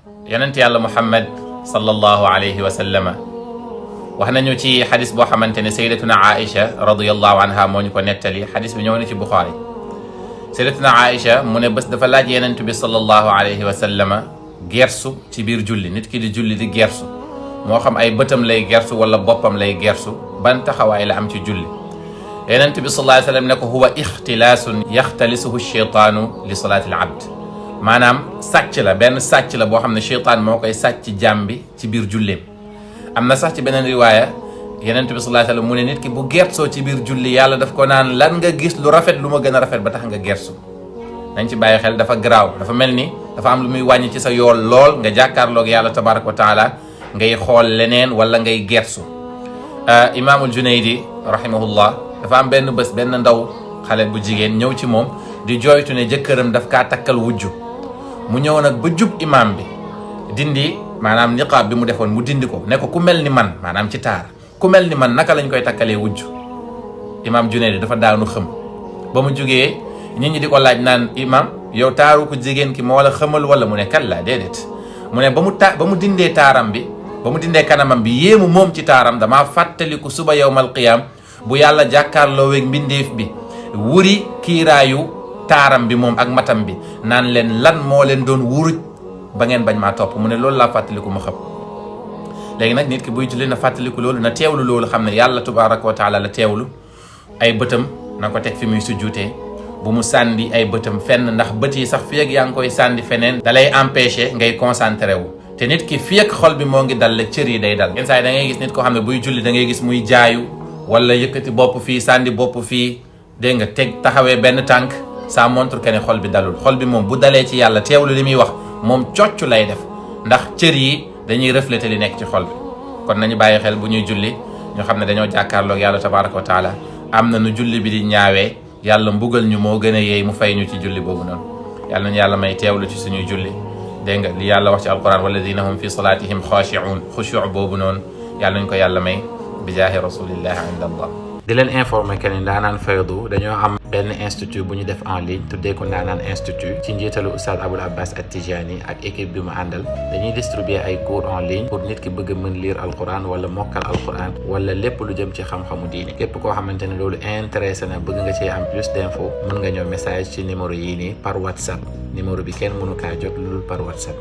yonent yàlla Muhammad sallallahu alayhi wa sallama wax nañu ci xadis boo xamante ne sayyidatuna Aïcha radiyallahu anha moo ñu ko nettali xadis bi ñëw na ci Buxaari. sayyidatuna Aïcha mu ne bés dafa laaj yonent bi sallallahu alayhi wa sallama gersu ci biir julli, nit ki di julli di gersu, moo xam ay bëtam lay gersu wala boppam lay gersu, ban taxawaay la am ci julli. yonent bi sallallahu alayhi wa sallam ne ko huwa ixtilaasun yaxtalisuhu sheytaanu li salaati al abd, maanaam sàcc la, benn sàcc la boo xam ne cheytaan moo koy sàcc jàmm bi ci biir julleem. am na sax ci beneen riwaaya yonent bi sallallahu alayhi wa sallam mu ne nit ki bu gersoo ci biir julli yàlla daf ko naan lan nga gis lu rafet lu ma gën a rafet ba tax nga gersu. nañ ci bàyyi xel, dafa garaaw, dafa mel ni dafa am lu muy wàññi ci sa yool lool nga jàkkaarloog yàlla tabaraka wa taala ngay xool leneen wala ngay gersu. imaamul Junaydi rahimahullah dafa am benn bés benn ndaw xale bu jigéen ñëw ci moom di jooytu ne jëkkëram daf kaa takkal wujju. mu ñëw nag ba jub imaam bi dindi maanaam niqaab bi mu defoon mu dindi ko ne ko ku mel ni man, maanaam ci taar, ku mel ni man naka lañ koy takkalee wujju. imaam Junaydi dafa daanu xëm. ba mu jógee nit ñi di ko laaj naan imaam yow taaru ko jigéen ki moo la xamal wala mu ne kalla déedéet. mu ne ba mu dindee taaram bi, ba mu dindee kanamam bi yéemu moom ci taaram, damaa fàttaliku suba yawmal qiyaam bu yàlla jàkkaarloo weeg mbindeef bi wuri kiiraayu taaram bi moom ak matam bi naan leen lan moo leen doon wuruj ba ngeen bañ maa topp. mu ne loolu laa fàttaliku ma xam. léegi nag nit ki buy julli na fàttaliku loolu, na teewlu loolu, xam ne yàlla tabaraka wa taala la teewlu. ay bëtam na ko teg fi muy sujjuutee, bu mu sànni ay bëtam fenn, ndax bët yi sax fii ak yaa ngi koy sànni feneen da lay empêcher ngay concentré wu. te nit ki fii ak xol bi moo ngi dal rek cër yi day dal. yenn saa yi da ngay gis nit koo xam ne buy julli da ngay gis muy jaayu wala yëkkati bopp fii sànni bopp fii, dégg nga teg taxawee benn tànk. ça montre que ne xol bi dalul. xol bi moom bu dalee ci yàlla teewlu li muy wax moom cocc lay def, ndax cër yi dañuy refléter li nekk ci xol bi. kon nañu bàyyi xel bu ñuy julli ñu xam ne dañoo jàkkaarloog yàlla tabaraka wa taala. am na nu julli bi di ñaawee, yàlla mbugal ñu moo gën a yeey mu fay ñu ci julli boobu noonu. yàlla nañu yàlla may teewlu ci suñuy julli, dégg nga li yàlla wax ci alquran walladina hum fi salatihim xaashi'un, xushu' boobu noonu yàlla nañ ko yàlla may bi jaahi rasulillahi inda allah. di leen informer que ni Ndaanaan Faydu dañoo am benn institut bu ñu def en ligne tuddee ko Ndaanaan Institut ci njiitalu Oustaz Aboul Abbas At-Tijani ak équipe bi mu àndal. dañuy distribuer ay cours en ligne pour nit ki bëgg a mën lire alquran wala mokkal alquran wala lépp lu jëm ci xam-xamu diini. képp koo xamante ne loolu intéressé na bëgg nga cee am plus d'infos mën nga ñëw message ci numéro yii nii par WhatsApp. numéro bi kenn mënu kaa jot lu dul par WhatsApp.